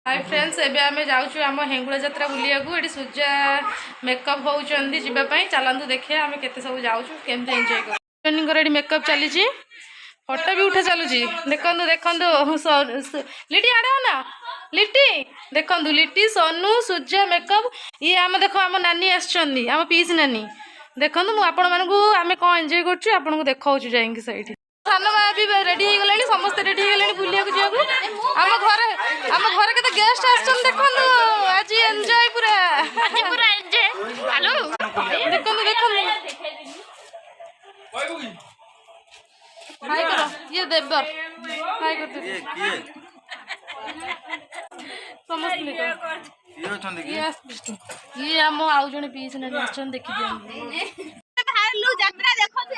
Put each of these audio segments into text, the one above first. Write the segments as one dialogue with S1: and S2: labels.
S1: hi friends एबे आमे जाउछु आम हेंगुला यात्रा बुलिया को एडी सूर्या मेकअप होउचंदी जिबा पई चलंतु देखे आमे केते सब जाउछु केमते एन्जॉय कर ट्रेनिंग कर एडी मेकअप चली छी फोटो भी उठा चलु छी देखंदु देखंदु लिटी आडा ना लिटी देखंदु लिटी सोनू सूर्या मेकअप ये आम देखो आम नानी आछंदी आम पीस नानी देखंदु मु आपण मानकू आमे कोन एन्जॉय करछु आपण को देखाउछु जाईंकी साइड सानो मा भी रेडी हो गलेनी समस्त रेडी हो गलेनी बुलिया को जियाकू आम घरे केते गेस्ट आछन देखंदु आज एन्जॉय पूरा एन्जॉय हेलो देखंदु देखंदु हाय करो ये देवर हाय कर दे ये समस्त देखो ये छन देखि ये हम आउ जने पीस ने आछन देखि दियन
S2: लु यात्रा देखो सब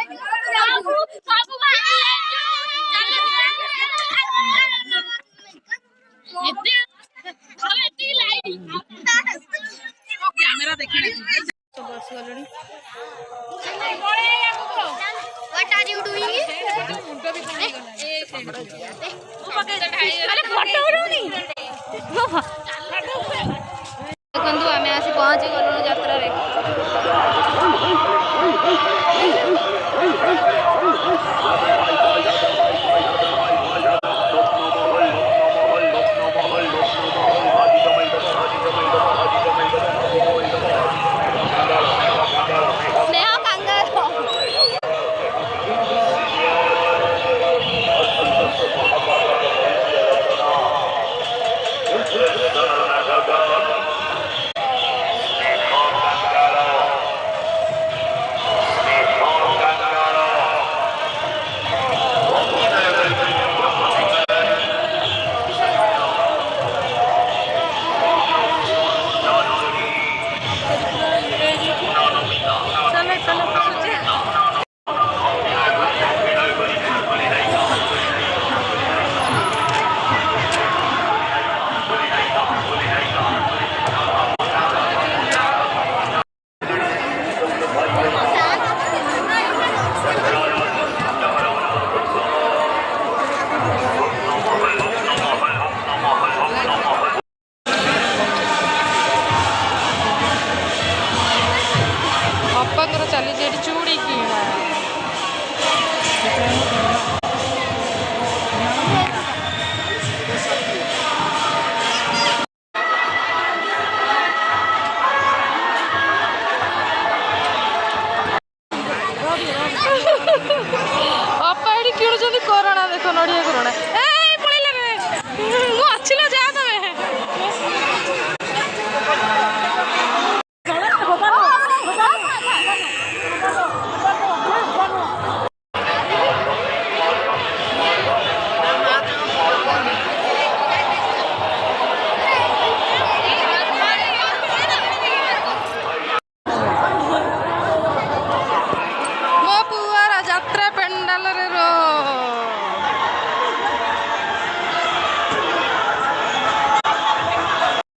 S2: सब कैमरा देखि
S1: सब बस गलनी
S2: व्हाट आर यू डूइंग
S1: उल्टा भी खाने
S2: अरे फोटो